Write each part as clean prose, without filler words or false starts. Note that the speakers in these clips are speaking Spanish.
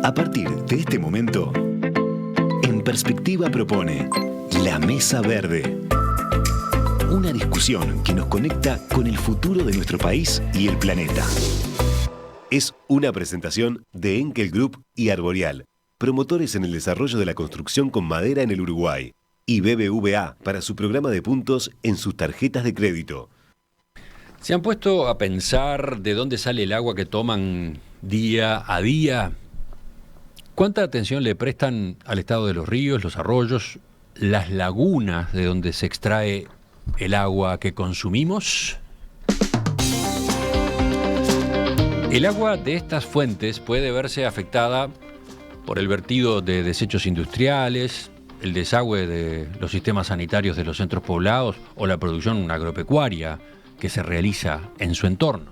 A partir de este momento, En Perspectiva propone La Mesa Verde. Una discusión que nos conecta con el futuro de nuestro país y el planeta. Es una presentación de Enkel Group y Arboreal, promotores en el desarrollo de la construcción con madera en el Uruguay, y BBVA para su programa de puntos en sus tarjetas de crédito. ¿Se han puesto a pensar de dónde sale el agua que toman día a día? ¿Cuánta atención le prestan al estado de los ríos, los arroyos, las lagunas de donde se extrae el agua que consumimos? El agua de estas fuentes puede verse afectada por el vertido de desechos industriales, el desagüe de los sistemas sanitarios de los centros poblados o la producción agropecuaria que se realiza en su entorno.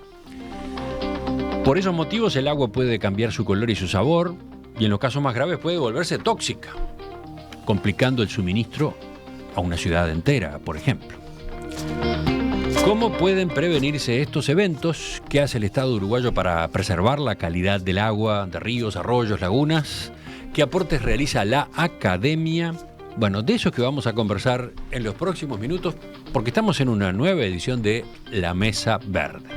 Por esos motivos el agua puede cambiar su color y su sabor, y en los casos más graves puede volverse tóxica, complicando el suministro a una ciudad entera, por ejemplo. ¿Cómo pueden prevenirse estos eventos? ¿Qué hace el Estado uruguayo para preservar la calidad del agua de ríos, arroyos, lagunas? ¿Qué aportes realiza la academia? Bueno, de eso es que vamos a conversar en los próximos minutos, porque estamos en una nueva edición de La Mesa Verde.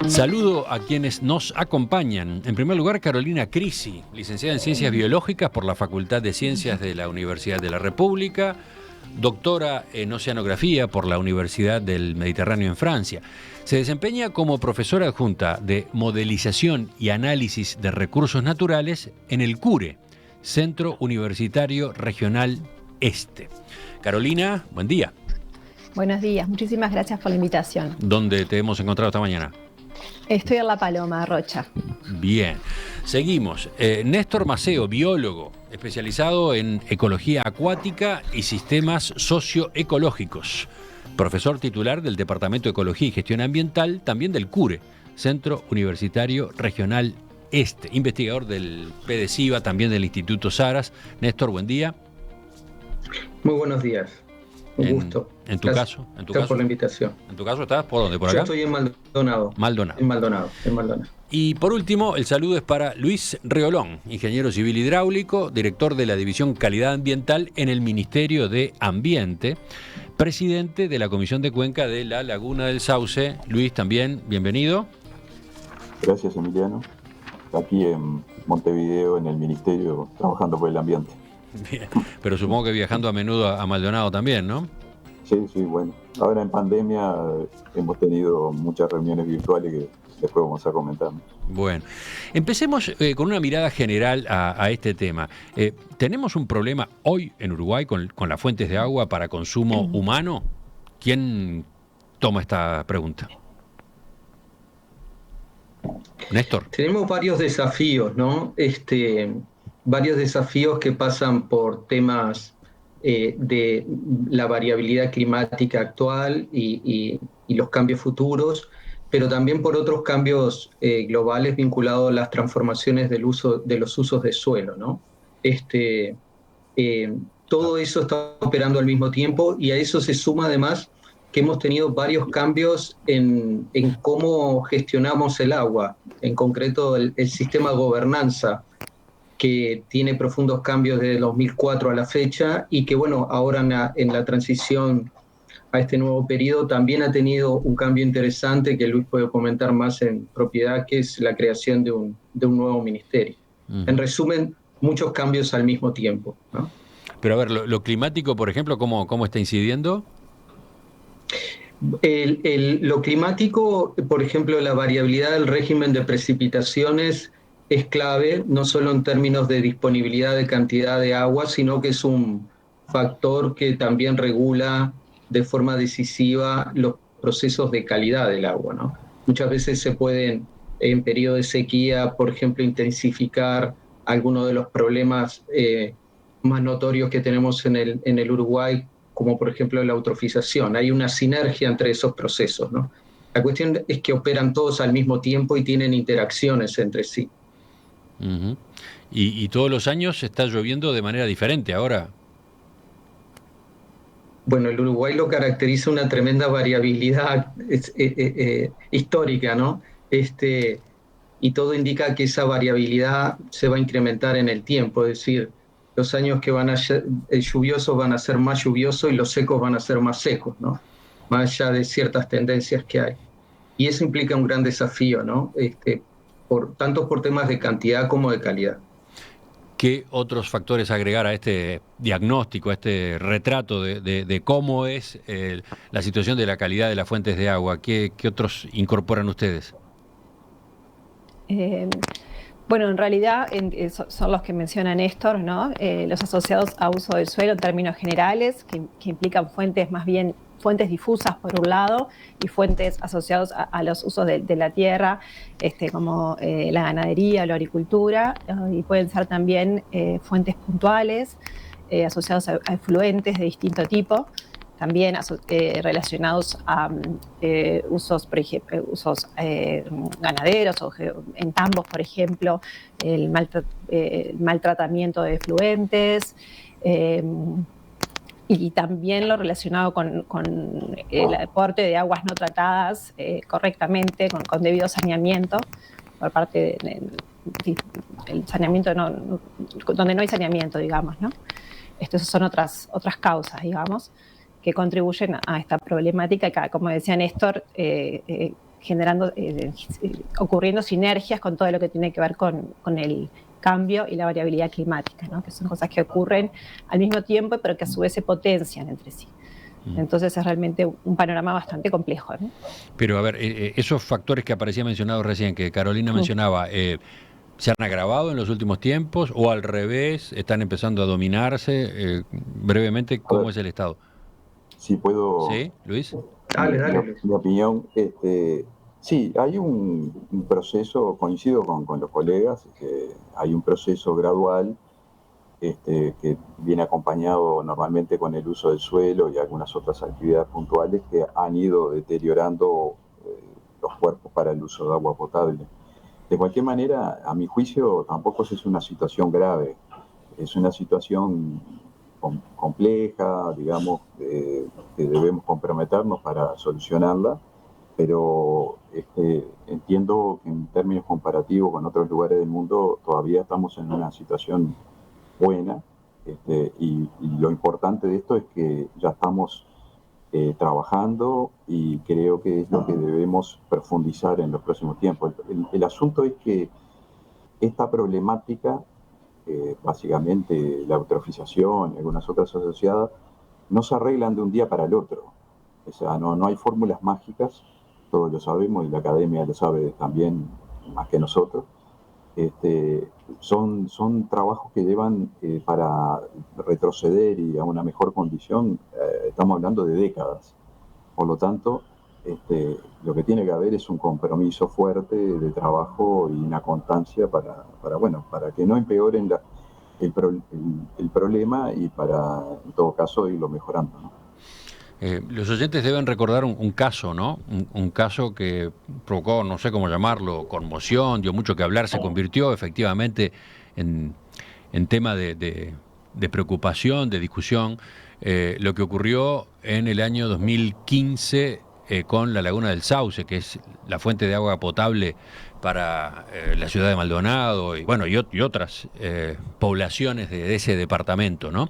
Saludo a quienes nos acompañan. En primer lugar, Carolina Crisi, licenciada en Ciencias Biológicas por la Facultad de Ciencias de la Universidad de la República, doctora en Oceanografía por la Universidad del Mediterráneo en Francia. Se desempeña como profesora adjunta de Modelización y Análisis de Recursos Naturales en el CURE, Centro Universitario Regional Este. Carolina, buen día. Buenos días, muchísimas gracias por la invitación. ¿Dónde te hemos encontrado esta mañana? Estoy en La Paloma, Rocha. Bien, seguimos. Néstor Maceo, biólogo, especializado en ecología acuática y sistemas socioecológicos. Profesor titular del Departamento de Ecología y Gestión Ambiental, también del CURE, Centro Universitario Regional Este. Investigador del PDCIVA, también del Instituto Saras. Néstor, buen día. Muy buenos días. Un gusto. ¿En tu caso? Gracias por la invitación. ¿En tu caso estás por dónde? ¿Por acá? Yo estoy en Maldonado. En Maldonado. Y por último, el saludo es para Luis Reolón, ingeniero civil hidráulico, director de la División Calidad Ambiental en el Ministerio de Ambiente, presidente de la Comisión de Cuenca de la Laguna del Sauce. Luis, también, bienvenido. Gracias, Emiliano. Aquí en Montevideo, en el Ministerio, trabajando por el ambiente. Bien, pero supongo que viajando a menudo a Maldonado también, ¿no? Sí, bueno. Ahora en pandemia hemos tenido muchas reuniones virtuales que después vamos a comentar. Bueno, empecemos con una mirada general a este tema. ¿Tenemos un problema hoy en Uruguay con las fuentes de agua para consumo humano? ¿Quién toma esta pregunta? Néstor. Tenemos varios desafíos, ¿no? Varios desafíos que pasan por temas de la variabilidad climática actual y los cambios futuros, pero también por otros cambios globales vinculados a las transformaciones de los usos de suelo, ¿no? Todo eso está operando al mismo tiempo, y a eso se suma además que hemos tenido varios cambios en cómo gestionamos el agua, en concreto el sistema de gobernanza, que tiene profundos cambios desde 2004 a la fecha, y que bueno, ahora en la transición a este nuevo periodo también ha tenido un cambio interesante que Luis puede comentar más en propiedad, que es la creación de un nuevo ministerio. En resumen, muchos cambios al mismo tiempo, ¿no? Pero a ver, lo climático, por ejemplo, ¿cómo está incidiendo? Lo climático, por ejemplo, la variabilidad del régimen de precipitaciones es clave, no solo en términos de disponibilidad de cantidad de agua, sino que es un factor que también regula de forma decisiva los procesos de calidad del agua, ¿no? Muchas veces se pueden, en periodo de sequía, por ejemplo, intensificar algunos de los problemas más notorios que tenemos en el Uruguay, como por ejemplo la eutrofización. Hay una sinergia entre esos procesos, ¿no? La cuestión es que operan todos al mismo tiempo y tienen interacciones entre sí. Uh-huh. ¿Y todos los años está lloviendo de manera diferente ahora? Bueno, el Uruguay lo caracteriza una tremenda variabilidad histórica, ¿no? y todo indica que esa variabilidad se va a incrementar en el tiempo, es decir, los años que van a ser lluviosos van a ser más lluviosos y los secos van a ser más secos, ¿no? Más allá de ciertas tendencias que hay. Y eso implica un gran desafío, ¿no? Tanto por temas de cantidad como de calidad. ¿Qué otros factores agregar a este diagnóstico, a este retrato de cómo es la situación de la calidad de las fuentes de agua? ¿Qué otros incorporan ustedes? Bueno, en realidad son los que menciona Néstor, ¿no? Los asociados a uso del suelo en términos generales, que implican fuentes más bien fuentes difusas por un lado y fuentes asociados a los usos de la tierra, como la ganadería, la agricultura, y pueden ser también fuentes puntuales asociados a efluentes de distinto tipo, también relacionados a usos, por ejemplo, usos ganaderos o en tambos, por ejemplo, el maltratamiento de efluentes, y también lo relacionado con el aporte de aguas no tratadas correctamente, con debido saneamiento por parte del saneamiento, donde no hay saneamiento, digamos, ¿no? Estas son otras causas, digamos, que contribuyen a esta problemática que, como decía Néstor, ocurriendo sinergias con todo lo que tiene que ver con el cambio y la variabilidad climática, ¿no? Que son cosas que ocurren al mismo tiempo, pero que a su vez se potencian entre sí. Entonces es realmente un panorama bastante complejo, ¿no? Pero a ver, esos factores que aparecía mencionado recién, que Carolina mencionaba, ¿se han agravado en los últimos tiempos o al revés están empezando a dominarse? Brevemente, ¿cómo es el estado? Si puedo... ¿Sí, Luis? Dale. Mi opinión, sí, hay un proceso, coincido con los colegas, que hay un proceso gradual que viene acompañado normalmente con el uso del suelo y algunas otras actividades puntuales que han ido deteriorando los cuerpos para el uso de agua potable. De cualquier manera, a mi juicio, tampoco es una situación grave, es una situación compleja, digamos, que debemos comprometernos para solucionarla, pero entiendo que en términos comparativos con otros lugares del mundo todavía estamos en una situación buena, y lo importante de esto es que ya estamos trabajando y creo que es lo que debemos profundizar en los próximos tiempos. El asunto es que esta problemática, básicamente la eutrofización y algunas otras asociadas, no se arreglan de un día para el otro. O sea, no hay fórmulas mágicas, todos lo sabemos y la academia lo sabe también más que nosotros. Son trabajos que llevan para retroceder y a una mejor condición, estamos hablando de décadas. Por lo tanto, lo que tiene que haber es un compromiso fuerte de trabajo y una constancia para que no empeoren el problema y para, en todo caso, irlo mejorando, ¿no? Los oyentes deben recordar un caso, ¿no? Un caso que provocó, no sé cómo llamarlo, conmoción, dio mucho que hablar, se convirtió efectivamente en tema de preocupación, de discusión, lo que ocurrió en el año 2015 con la Laguna del Sauce, que es la fuente de agua potable para la ciudad de Maldonado y otras poblaciones de ese departamento, ¿no?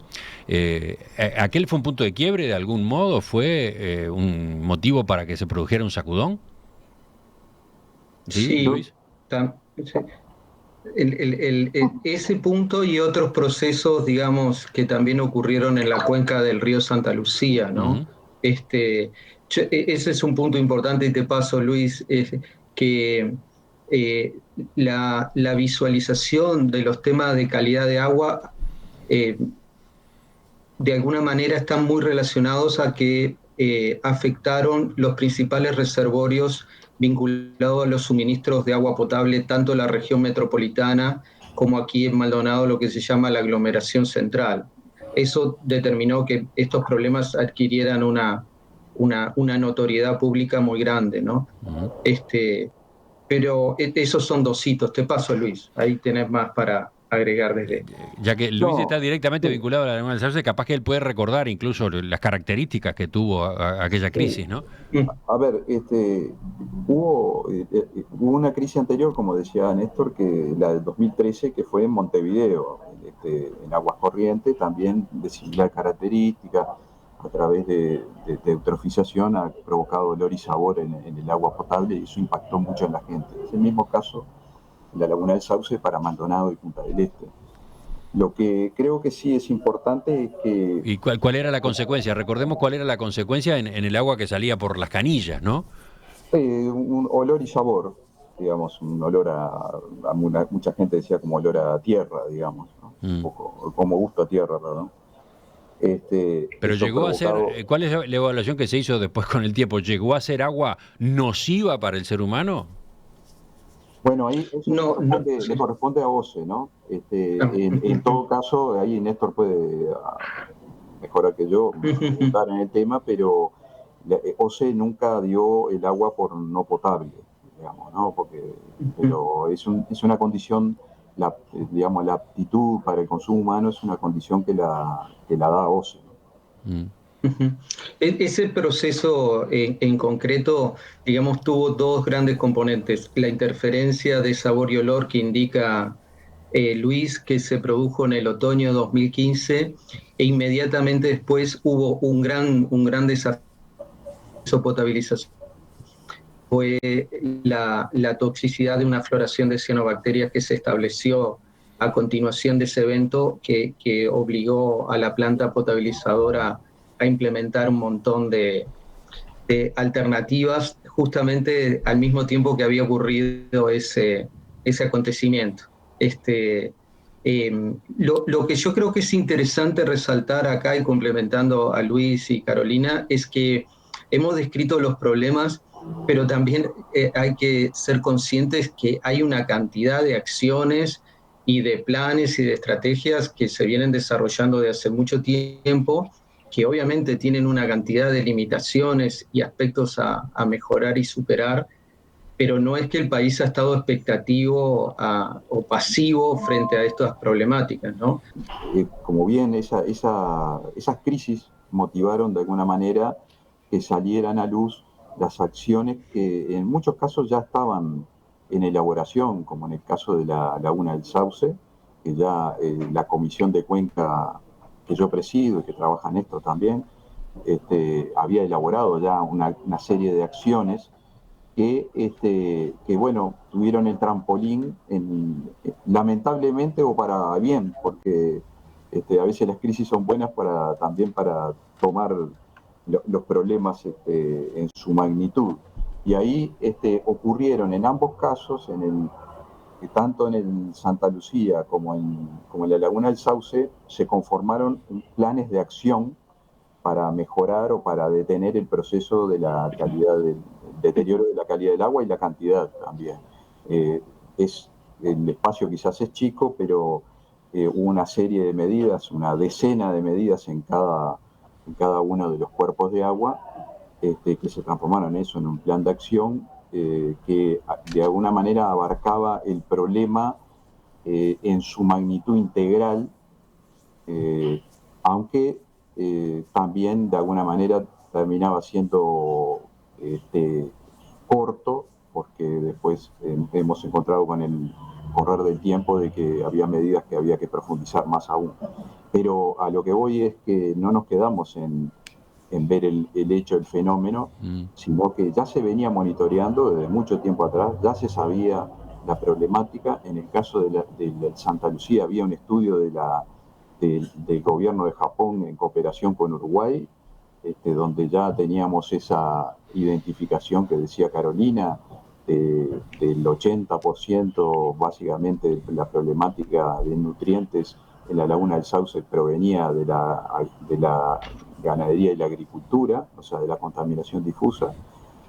¿Aquel fue un punto de quiebre de algún modo? ¿Fue un motivo para que se produjera un sacudón? Sí, Luis. Ese punto y otros procesos, digamos, que también ocurrieron en la cuenca del río Santa Lucía, ¿no? Uh-huh. Ese es un punto importante y te paso, Luis, que la visualización de los temas de calidad de agua de alguna manera están muy relacionados a que afectaron los principales reservorios vinculados a los suministros de agua potable, tanto en la región metropolitana como aquí en Maldonado, lo que se llama la aglomeración central. Eso determinó que estos problemas adquirieran una notoriedad pública muy grande, ¿no? Uh-huh. Pero esos son dos hitos. Te paso, Luis. Ahí tenés más para agregar desde... Ya que Luis No, está directamente sí, vinculado a la laguna del Sauce, capaz que él puede recordar incluso las características que tuvo aquella sí. crisis, ¿no? A ver, hubo una crisis anterior, como decía Néstor, que la del 2013, que fue en Montevideo, en Aguas Corrientes, también de similar característica, a través de eutrofización ha provocado olor y sabor en el agua potable y eso impactó mucho en la gente. Es el mismo caso en la Laguna del Sauce para Maldonado y Punta del Este. Lo que creo que sí es importante es que ¿Y cuál era la consecuencia? Recordemos cuál era la consecuencia en el agua que salía por las canillas, ¿no? un olor y sabor, digamos, un olor mucha gente decía como olor a tierra, digamos, ¿no? Un Mm. poco como gusto a tierra, ¿no? Pero Eso llegó a ser, provocado, ¿cuál es la evaluación que se hizo después con el tiempo? ¿Llegó a ser agua nociva para el ser humano? bueno, ahí eso No, no, le sí. corresponde a OCE, ¿no? Ah, En todo caso, ahí Néstor puede mejorar que yo, abundar en el tema, pero OCE nunca dio el agua por no potable, digamos, ¿no? Pero es una condición, digamos, la aptitud para el consumo humano es una condición que la da OCE, ¿no? Mm. Ese proceso en concreto, digamos, tuvo dos grandes componentes. La interferencia de sabor y olor que indica Luis, que se produjo en el otoño de 2015, e inmediatamente después hubo un gran desafío de potabilización. Fue la toxicidad de una floración de cianobacterias que se estableció a continuación de ese evento que obligó a la planta potabilizadora a implementar un montón de alternativas justamente al mismo tiempo que había ocurrido ese acontecimiento. Lo que yo creo que es interesante resaltar acá y complementando a Luis y Carolina es que hemos descrito los problemas, pero también hay que ser conscientes que hay una cantidad de acciones y de planes y de estrategias que se vienen desarrollando de hace mucho tiempo, que obviamente tienen una cantidad de limitaciones y aspectos a mejorar y superar, pero no es que el país ha estado expectativo o pasivo frente a estas problemáticas, ¿no? Como bien, esas crisis motivaron de alguna manera que salieran a luz las acciones que en muchos casos ya estaban en elaboración, como en el caso de la Laguna del Sauce, que ya la Comisión de Cuenca que yo presido y que trabaja en esto también, había elaborado ya una serie de acciones que bueno, tuvieron el trampolín, lamentablemente o para bien, porque a veces las crisis son buenas también para tomar los problemas en su magnitud. Y ahí ocurrieron en ambos casos, tanto en el Santa Lucía como en la Laguna del Sauce, se conformaron planes de acción para mejorar o para detener el proceso de la calidad del deterioro de la calidad del agua y la cantidad también. Eh, el espacio quizás es chico, pero hubo una serie de medidas, una decena de medidas en cada uno de los cuerpos de agua que se transformaron eso en un plan de acción que de alguna manera abarcaba el problema en su magnitud integral, aunque también de alguna manera terminaba siendo corto, porque después hemos encontrado con el correr del tiempo de que había medidas que había que profundizar más aún. Pero a lo que voy es que no nos quedamos en ver el hecho, el fenómeno, sino que ya se venía monitoreando desde mucho tiempo atrás, ya se sabía la problemática. En el caso de Santa Lucía había un estudio del gobierno de Japón en cooperación con Uruguay, donde ya teníamos esa identificación que decía Carolina, del 80% básicamente de la problemática de nutrientes en la Laguna del Sauce provenía de la ganadería y la agricultura, o sea, de la contaminación difusa,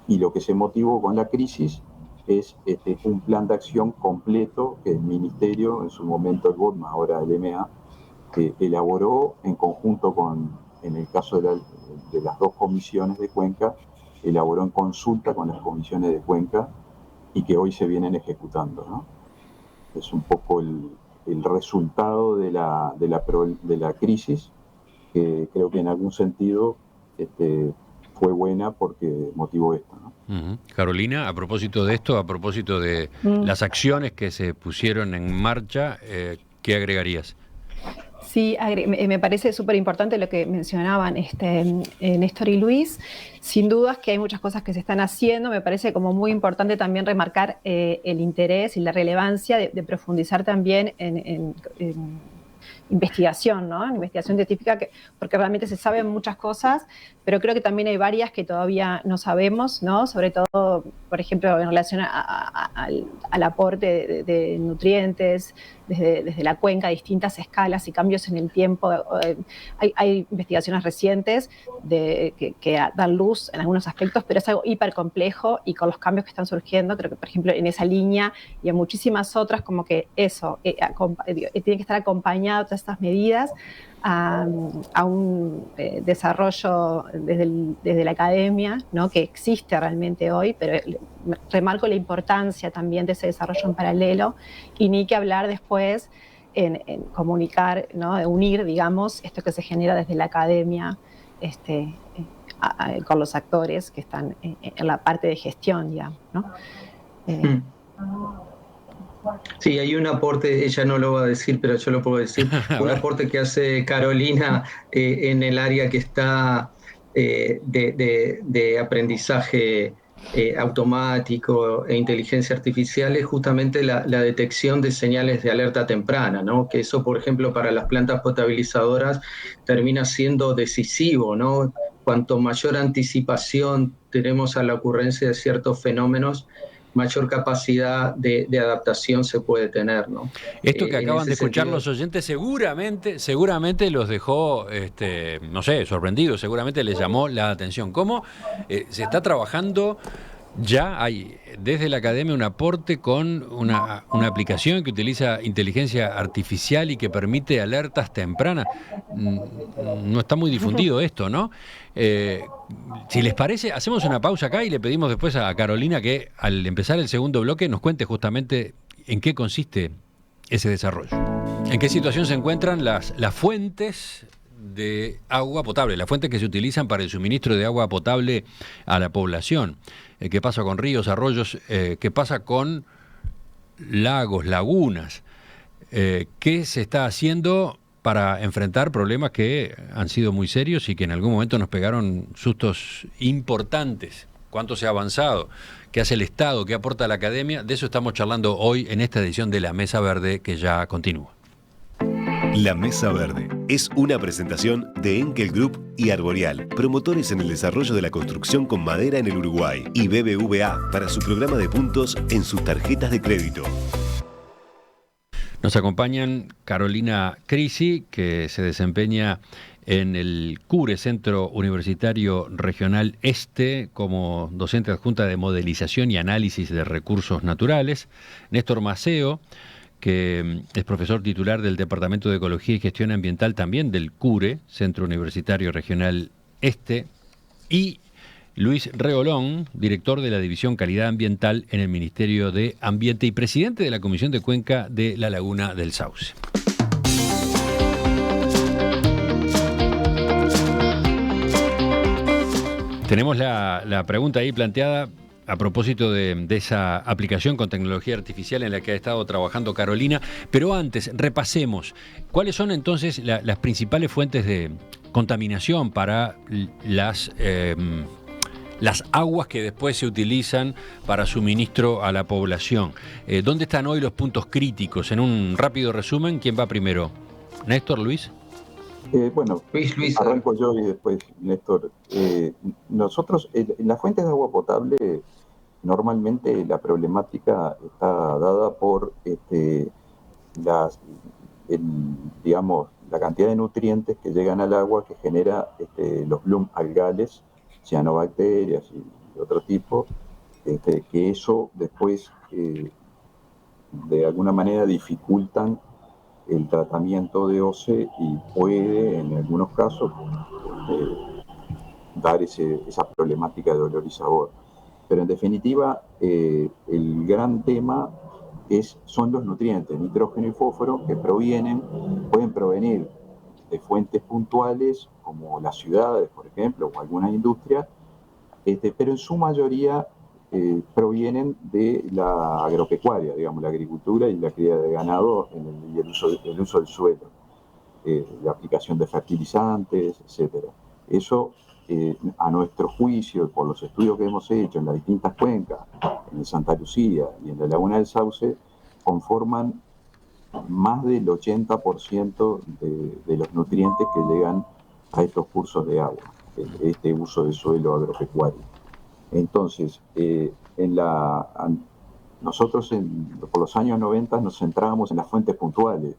y lo que se motivó con la crisis es un plan de acción completo que el Ministerio, en su momento el BOTMA, ahora el MA, elaboró en conjunto en el caso de las dos comisiones de Cuenca, elaboró en consulta con las comisiones de Cuenca y que hoy se vienen ejecutando, ¿no? Es un poco el resultado de la crisis, que creo que en algún sentido fue buena porque motivó esto, ¿no? Carolina, a propósito de esto, a propósito de las acciones que se pusieron en marcha, ¿qué agregarías? Sí, me parece súper importante lo que mencionaban Néstor y Luis. Sin dudas que hay muchas cosas que se están haciendo. Me parece como muy importante también remarcar el interés y la relevancia de profundizar también en investigación, ¿no? Investigación científica, porque realmente se saben muchas cosas, pero creo que también hay varias que todavía no sabemos, ¿no? Sobre todo, por ejemplo, en relación al aporte de nutrientes desde la cuenca a distintas escalas y cambios en el tiempo. Hay investigaciones recientes que dan luz en algunos aspectos, pero es algo hiper complejo y con los cambios que están surgiendo, creo que, por ejemplo, en esa línea y en muchísimas otras, como que eso tiene que estar acompañado todas estas medidas a un desarrollo desde la academia, ¿no? Que existe realmente hoy, pero remarco la importancia también de ese desarrollo en paralelo, y ni que hablar después en comunicar, ¿no? De unir, digamos, esto que se genera desde la academia con los actores que están en la parte de gestión, digamos, ¿no? Sí, hay un aporte, ella no lo va a decir, pero yo lo puedo decir, un aporte que hace Carolina en el área que está de aprendizaje automático e inteligencia artificial, es justamente la detección de señales de alerta temprana, ¿no? Que eso, por ejemplo, para las plantas potabilizadoras termina siendo decisivo, ¿no? Cuanto mayor anticipación tenemos a la ocurrencia de ciertos fenómenos, mayor capacidad de adaptación se puede tener, ¿no? Esto que acaban de escuchar sentido, los oyentes seguramente los dejó, no sé, sorprendidos, seguramente les llamó la atención. ¿Cómo se está trabajando? Ya hay desde la academia un aporte con una aplicación que utiliza inteligencia artificial y que permite alertas tempranas. No está muy difundido esto, ¿no? Si les parece, hacemos una pausa acá y le pedimos después a Carolina que al empezar el segundo bloque nos cuente justamente en qué consiste ese desarrollo. ¿En qué situación se encuentran las fuentes de agua potable, las fuentes que se utilizan para el suministro de agua potable a la población? ¿Qué pasa con ríos, arroyos? ¿Qué pasa con lagos, lagunas? ¿Qué se está haciendo para enfrentar problemas que han sido muy serios y que en algún momento nos pegaron sustos importantes? ¿Cuánto se ha avanzado? ¿Qué hace el Estado? ¿Qué aporta la academia? De eso estamos charlando hoy en esta edición de La Mesa Verde, que ya continúa. La Mesa Verde es una presentación de Enkel Group y Arboreal, promotores en el desarrollo de la construcción con madera en el Uruguay, y BBVA para su programa de puntos en sus tarjetas de crédito. Nos acompañan Carolina Crisi, que se desempeña en el CURE, Centro Universitario Regional Este, como docente adjunta de modelización y análisis de recursos naturales. Néstor Maceo, que es profesor titular del Departamento de Ecología y Gestión Ambiental también del CURE, Centro Universitario Regional Este, y Luis Reolón, director de la División Calidad Ambiental en el Ministerio de Ambiente y presidente de la Comisión de Cuenca de la Laguna del Sauce. Tenemos la pregunta ahí planteada a propósito de esa aplicación con tecnología artificial en la que ha estado trabajando Carolina, pero antes repasemos cuáles son entonces las principales fuentes de contaminación para las aguas que después se utilizan para suministro a la población. ¿Dónde están hoy los puntos críticos? En un rápido resumen, ¿quién va primero? ¿Néstor, Luis? Bueno, Luis, arranco yo y después Néstor. Nosotros, en las fuentes de agua potable, normalmente la problemática está dada por digamos, la cantidad de nutrientes que llegan al agua que genera los bloom algales, cianobacterias y otro tipo, que eso después de alguna manera dificultan el tratamiento de OCE y puede en algunos casos dar esa problemática de olor y sabor. Pero en definitiva, el gran tema son los nutrientes, nitrógeno y fósforo, que pueden provenir de fuentes puntuales, como las ciudades, por ejemplo, o algunas industrias, pero en su mayoría provienen de la agropecuaria, digamos, la agricultura y la cría de ganado y el uso del suelo, la aplicación de fertilizantes, etcétera. Eso, a nuestro juicio, por los estudios que hemos hecho en las distintas cuencas, en el Santa Lucía y en la Laguna del Sauce, conforman más del 80% de los nutrientes que llegan a estos cursos de agua, este uso del suelo agropecuario. Entonces, nosotros por los años 90 nos centrábamos en las fuentes puntuales.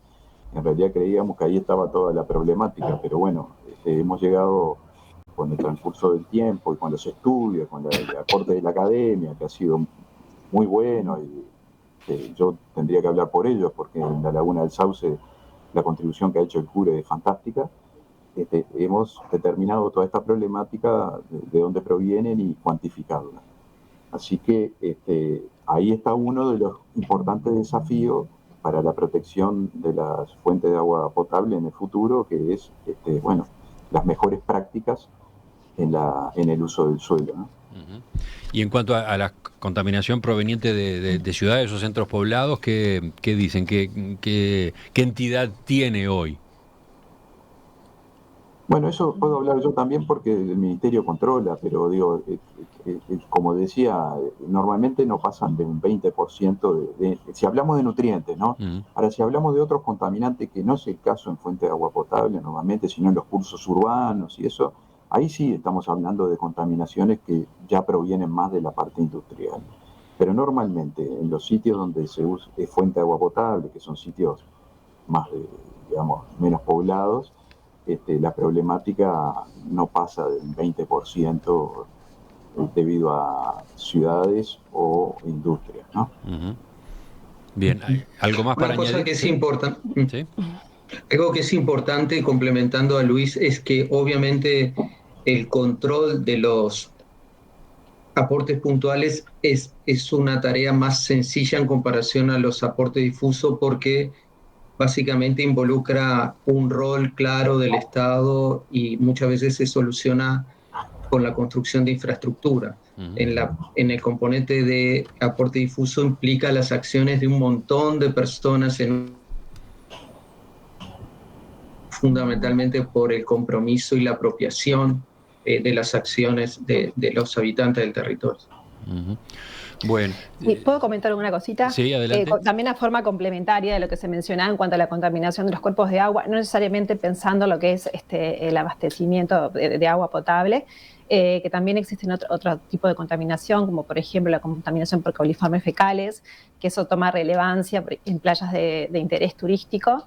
En realidad creíamos que ahí estaba toda la problemática, pero bueno, hemos llegado con el transcurso del tiempo y con los estudios, con el aporte de la academia, que ha sido muy bueno, y yo tendría que hablar por ellos, porque en la Laguna del Sauce la contribución que ha hecho el CURE es fantástica. Hemos determinado toda esta problemática, de dónde provienen y cuantificarla. Así que ahí está uno de los importantes desafíos para la protección de las fuentes de agua potable en el futuro, que es las mejores prácticas en el uso del suelo, ¿no? Uh-huh. Y en cuanto a la contaminación proveniente de ciudades o centros poblados, ¿qué dicen? ¿Qué entidad tiene hoy? Bueno, eso puedo hablar yo también porque el Ministerio controla, pero digo, como decía, normalmente no pasan de un 20% si hablamos de nutrientes, ¿no? Uh-huh. Ahora, si hablamos de otros contaminantes, que no es el caso en fuentes de agua potable normalmente, sino en los cursos urbanos y eso, ahí sí estamos hablando de contaminaciones que ya provienen más de la parte industrial. Pero normalmente en los sitios donde se usa fuente de agua potable, que son sitios más, menos poblados, la problemática no pasa del 20% debido a ciudades o industrias, ¿no? Uh-huh. Bien, ¿algo más para añadir? Una cosa que es importante. ¿Sí? Algo que es importante, complementando a Luis, es que obviamente el control de los aportes puntuales es una tarea más sencilla en comparación a los aportes difusos, porque básicamente involucra un rol claro del Estado y muchas veces se soluciona con la construcción de infraestructura. Uh-huh. En el componente de aporte difuso implica las acciones de un montón de personas, fundamentalmente por el compromiso y la apropiación de las acciones de los habitantes del territorio. Uh-huh. Bueno. ¿Puedo comentar alguna cosita? Sí, adelante. También a forma complementaria de lo que se mencionaba en cuanto a la contaminación de los cuerpos de agua, no necesariamente pensando lo que es el abastecimiento de agua potable, que también existen otro tipo de contaminación, como por ejemplo la contaminación por coliformes fecales, que eso toma relevancia en playas de interés turístico.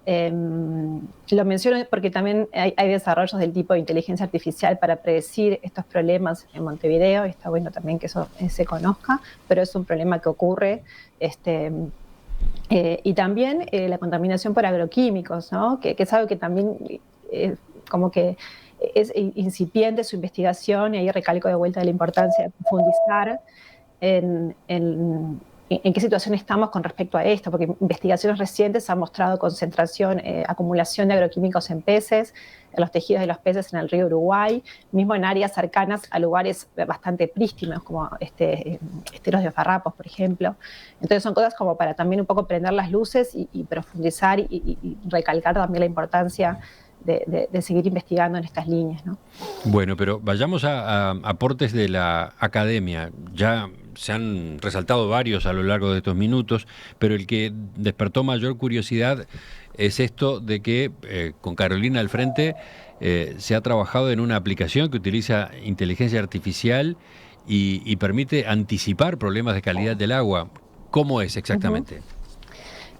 Lo menciono porque también hay desarrollos del tipo de inteligencia artificial para predecir estos problemas en Montevideo. Está bueno también que eso se conozca, pero es un problema que ocurre. Y también la contaminación por agroquímicos, ¿no? que es algo que también como que es incipiente su investigación, y ahí recalco de vuelta la importancia de profundizar en qué situación estamos con respecto a esto, porque investigaciones recientes han mostrado concentración, acumulación de agroquímicos en peces, en los tejidos de los peces en el río Uruguay, mismo en áreas cercanas a lugares bastante prístinos, como esteros de farrapos, por ejemplo. Entonces son cosas como para también un poco prender las luces y profundizar y recalcar también la importancia de seguir investigando en estas líneas, ¿no? Bueno, pero vayamos a aportes de la academia. Ya se han resaltado varios a lo largo de estos minutos, pero el que despertó mayor curiosidad es esto de que con Carolina al frente se ha trabajado en una aplicación que utiliza inteligencia artificial y permite anticipar problemas de calidad del agua. ¿Cómo es exactamente? Uh-huh.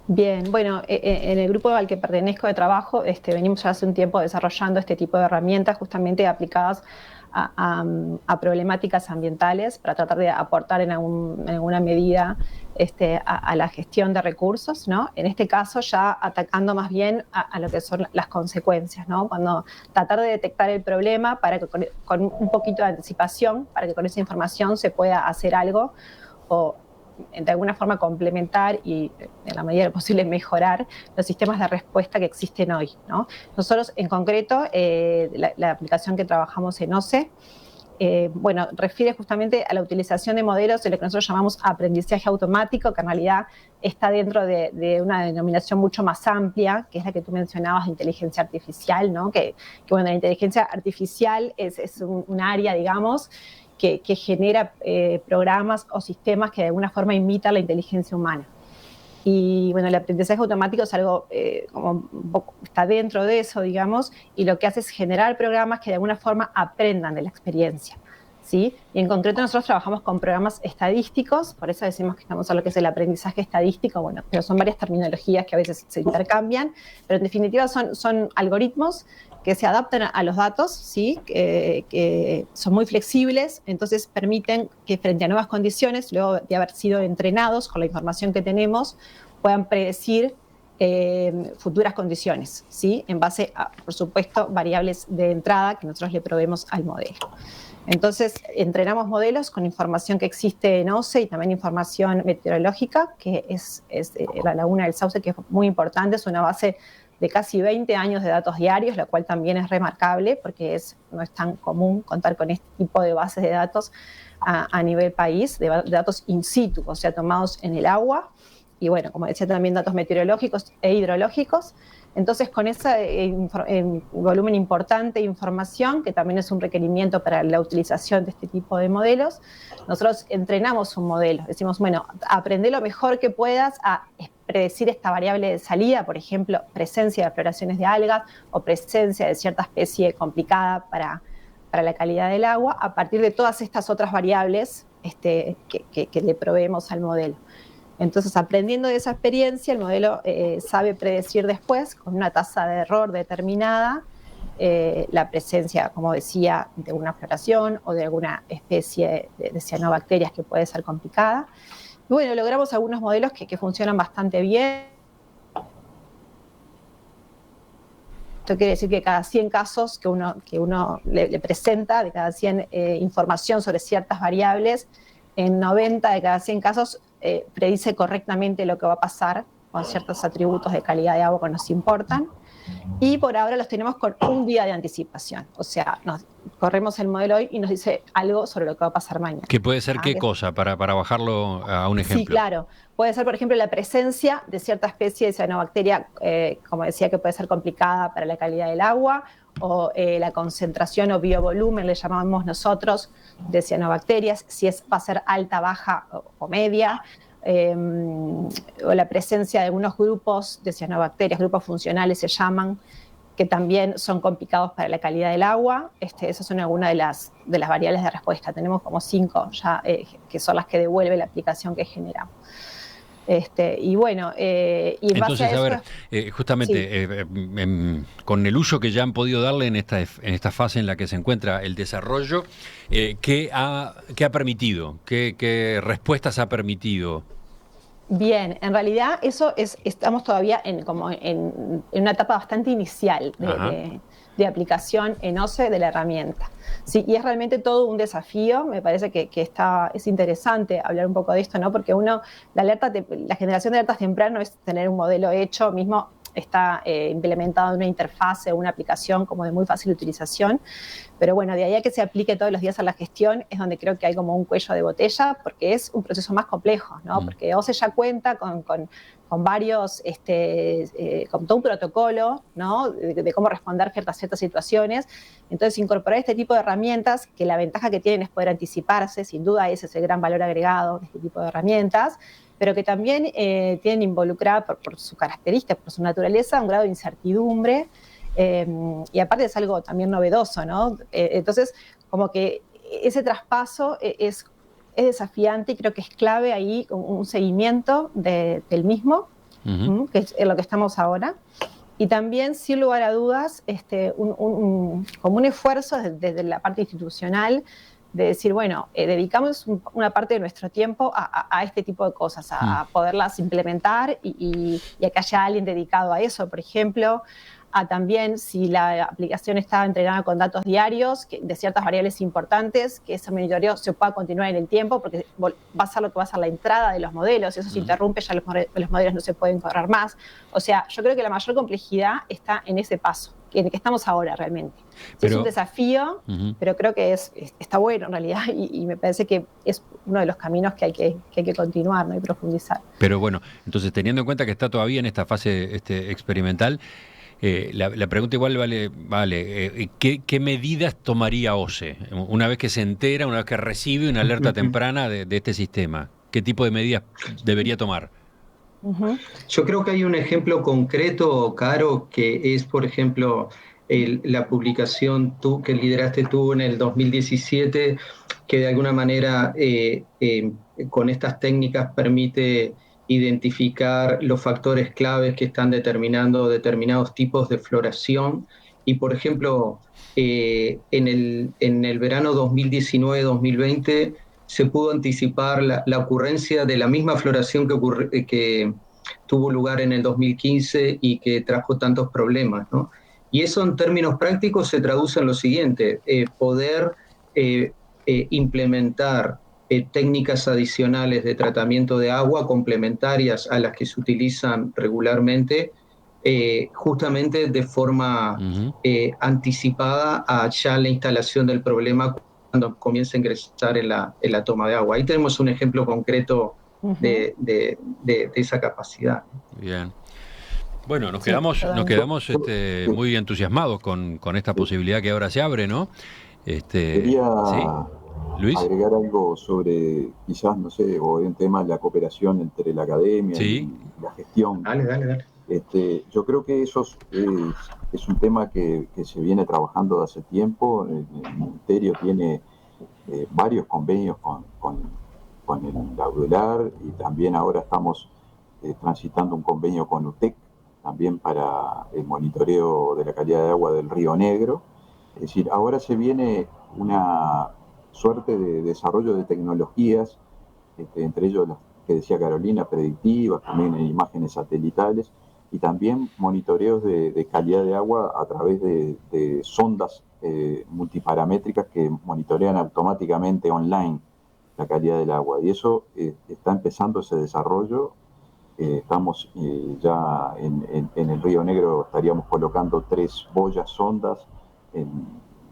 Bien, bueno, en el grupo al que pertenezco de trabajo venimos ya hace un tiempo desarrollando este tipo de herramientas justamente aplicadas a problemáticas ambientales para tratar de aportar en alguna medida a la gestión de recursos, ¿no? En este caso ya atacando más bien a lo que son las consecuencias, ¿no? Cuando tratar de detectar el problema para que con un poquito de anticipación, para que con esa información se pueda hacer algo o de alguna forma complementar y en la medida de lo posible mejorar los sistemas de respuesta que existen hoy, ¿no? Nosotros en concreto, la aplicación que trabajamos en OCE, refiere justamente a la utilización de modelos de lo que nosotros llamamos aprendizaje automático, que en realidad está dentro de una denominación mucho más amplia, que es la que tú mencionabas de inteligencia artificial, ¿no? Que la inteligencia artificial es un área, digamos, que genera programas o sistemas que de alguna forma imitan la inteligencia humana. Y bueno, el aprendizaje automático es algo como un poco, está dentro de eso, digamos, y lo que hace es generar programas que de alguna forma aprendan de la experiencia, ¿sí? Y en concreto nosotros trabajamos con programas estadísticos, por eso decimos que estamos a lo que es el aprendizaje estadístico, bueno, pero son varias terminologías que a veces se intercambian, pero en definitiva son algoritmos que se adaptan a los datos, ¿sí? Que son muy flexibles, entonces permiten que frente a nuevas condiciones, luego de haber sido entrenados con la información que tenemos, puedan predecir futuras condiciones, ¿sí? En base a, por supuesto, variables de entrada que nosotros le proveemos al modelo. Entonces, entrenamos modelos con información que existe en OCE y también información meteorológica, que es la Laguna del Sauce, que es muy importante, es una base de casi 20 años de datos diarios, lo cual también es remarcable porque no es tan común contar con este tipo de bases de datos a nivel país, de datos in situ, o sea, tomados en el agua, y bueno, como decía también datos meteorológicos e hidrológicos. Entonces, con ese volumen importante de información, que también es un requerimiento para la utilización de este tipo de modelos, nosotros entrenamos un modelo. Decimos, bueno, aprende lo mejor que puedas a predecir esta variable de salida, por ejemplo, presencia de floraciones de algas o presencia de cierta especie complicada para la calidad del agua, a partir de todas estas otras variables que le proveemos al modelo. Entonces, aprendiendo de esa experiencia, el modelo sabe predecir después, con una tasa de error determinada, la presencia, como decía, de una floración o de alguna especie de cianobacterias que puede ser complicada. Y bueno, logramos algunos modelos que funcionan bastante bien. Esto quiere decir que cada 100 casos que uno le presenta, de cada 100 información sobre ciertas variables, en 90 de cada 100 casos predice correctamente lo que va a pasar con ciertos atributos de calidad de agua que nos importan. Y por ahora los tenemos con un día de anticipación. O sea, corremos el modelo hoy y nos dice algo sobre lo que va a pasar mañana. ¿Qué puede ser qué cosa? Para bajarlo a un ejemplo. Sí, claro. Puede ser, por ejemplo, la presencia de cierta especie de cianobacteria, como decía, que puede ser complicada para la calidad del agua, o la concentración o biovolumen, le llamamos nosotros, de cianobacterias, si va a ser alta, baja o media, o la presencia de algunos grupos de cianobacterias, grupos funcionales se llaman, que también son complicados para la calidad del agua. Esas son algunas de las variables de respuesta. Tenemos como 5 ya, que son las que devuelve la aplicación que generamos. Y bueno, y en entonces, base a eso, justamente, sí. Con el uso que ya han podido darle en esta fase en la que se encuentra el desarrollo, ¿qué ha permitido? ¿Qué respuestas ha permitido? Bien, en realidad estamos todavía en una etapa bastante inicial de aplicación en OCE de la herramienta. Sí, y es realmente todo un desafío. Me parece que es interesante hablar un poco de esto, ¿no? Porque la generación de alertas temprano es tener un modelo hecho, mismo está implementado en una interfase o una aplicación como de muy fácil utilización. Pero bueno, de ahí a que se aplique todos los días a la gestión es donde creo que hay como un cuello de botella, porque es un proceso más complejo, ¿no? Porque OCE ya cuenta con varios, con todo un protocolo, ¿no? De cómo responder ciertas situaciones. Entonces, incorporar este tipo de herramientas, que la ventaja que tienen es poder anticiparse, sin duda ese es el gran valor agregado de este tipo de herramientas, pero que también tienen involucrada por su característica, por su naturaleza, un grado de incertidumbre, y aparte es algo también novedoso, ¿no? Entonces, como que ese traspaso es desafiante y creo que es clave ahí un seguimiento del mismo, que es en lo que estamos ahora. Y también, sin lugar a dudas, como un esfuerzo desde la parte institucional de decir, bueno, dedicamos una parte de nuestro tiempo a este tipo de cosas, a poderlas implementar y a que haya alguien dedicado a eso, por ejemplo, a también si la aplicación está entrenada con datos diarios de ciertas variables importantes, que ese monitoreo se pueda continuar en el tiempo, porque va a ser lo que va a ser la entrada de los modelos, y eso se interrumpe, ya los modelos no se pueden correr más. O sea, yo creo que la mayor complejidad está en ese paso, en el que estamos ahora realmente. Es un desafío, pero creo que está bueno en realidad, y me parece que es uno de los caminos que hay que continuar, ¿no? Y profundizar. Pero bueno, entonces teniendo en cuenta que está todavía en esta fase experimental, la pregunta igual vale ¿qué medidas tomaría OCE una vez que se entera, una vez que recibe una alerta temprana de este sistema? ¿Qué tipo de medidas debería tomar? Yo creo que hay un ejemplo concreto, Caro, que es, por ejemplo, la publicación que lideraste tú en el 2017, que de alguna manera con estas técnicas permite identificar los factores claves que están determinando determinados tipos de floración. Y, por ejemplo, en el verano 2019-2020 se pudo anticipar la ocurrencia de la misma floración que tuvo lugar en el 2015 y que trajo tantos problemas, ¿no? Y eso en términos prácticos se traduce en lo siguiente: poder implementar técnicas adicionales de tratamiento de agua complementarias a las que se utilizan regularmente, justamente de forma anticipada a ya la instalación del problema cuando comienza a ingresar en la toma de agua. Ahí tenemos un ejemplo concreto de esa capacidad. Bien. Bueno, nos quedamos muy entusiasmados con esta posibilidad que ahora se abre, ¿no? Quería Luis, agregar algo sobre, quizás, no sé, o un tema de la cooperación entre la academia y la gestión. Dale. Yo creo que eso es un tema que se viene trabajando de hace tiempo. El Ministerio tiene varios convenios con el Laudelar, y también ahora estamos transitando un convenio con UTEC, también para el monitoreo de la calidad de agua del Río Negro. Es decir, ahora se viene una suerte de desarrollo de tecnologías, entre ellos las que decía Carolina, predictivas, también en imágenes satelitales, y también monitoreos de calidad de agua a través de sondas multiparamétricas que monitorean automáticamente online la calidad del agua. Y eso está empezando ese desarrollo. Estamos ya en el Río Negro, estaríamos colocando 3 boyas sondas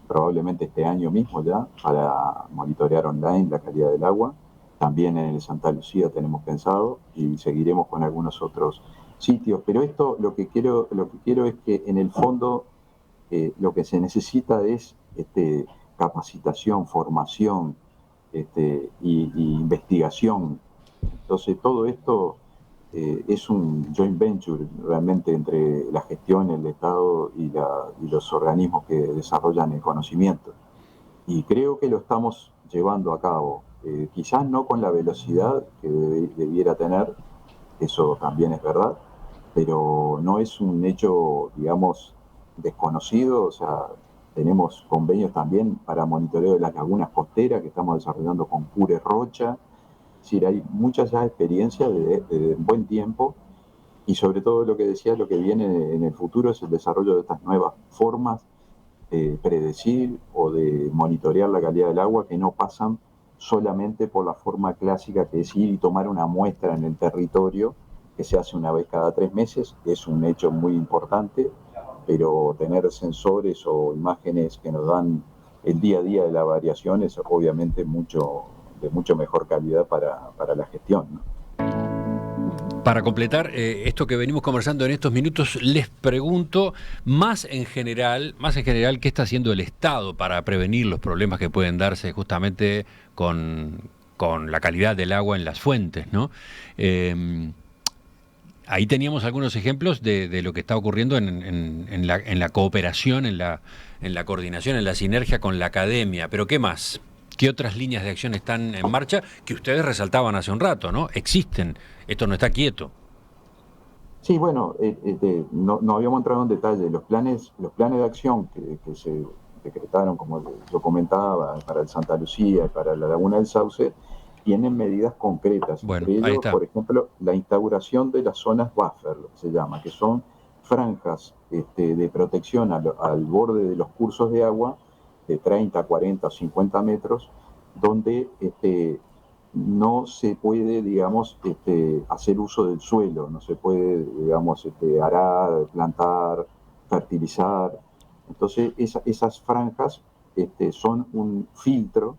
probablemente este año mismo ya, para monitorear online la calidad del agua. También en el Santa Lucía tenemos pensado, y seguiremos con algunos otros sitios. Pero esto, lo que quiero es que en el fondo lo que se necesita es capacitación, formación y investigación. Entonces todo esto es un joint venture realmente entre la gestión, el Estado y los organismos que desarrollan el conocimiento. Y creo que lo estamos llevando a cabo, quizás no con la velocidad que debiera tener, eso también es verdad, pero no es un hecho, digamos, desconocido. O sea, tenemos convenios también para monitoreo de las lagunas costeras que estamos desarrollando con Pure Rocha. Es decir, hay muchas ya experiencias de buen tiempo, y sobre todo lo que decía, lo que viene en el futuro es el desarrollo de estas nuevas formas de predecir o de monitorear la calidad del agua, que no pasan solamente por la forma clásica, que es ir y tomar una muestra en el territorio, que se hace una vez cada 3 meses, que es un hecho muy importante, pero tener sensores o imágenes que nos dan el día a día de la variación es obviamente de mucho mejor calidad para la gestión, ¿no? Para completar esto que venimos conversando en estos minutos, les pregunto más en general, ¿qué está haciendo el Estado para prevenir los problemas que pueden darse justamente con la calidad del agua en las fuentes, ¿no? Ahí teníamos algunos ejemplos de lo que está ocurriendo en la cooperación, en la coordinación, en la sinergia con la academia. Pero ¿qué más? ¿Qué otras líneas de acción están en marcha que ustedes resaltaban hace un rato, ¿no? Existen, esto no está quieto. Sí, bueno, no habíamos entrado en detalle. Los planes de acción que se decretaron, como yo comentaba, para el Santa Lucía y para la Laguna del Sauce, tienen medidas concretas. Bueno, entre ahí ellos, está. por ejemplo, la instauración de las zonas buffer, lo que se llama, que son franjas de protección al borde de los cursos de agua de 30, 40, 50 metros, donde no se puede, digamos, hacer uso del suelo, no se puede, digamos, arar, plantar, fertilizar. Entonces, esas franjas son un filtro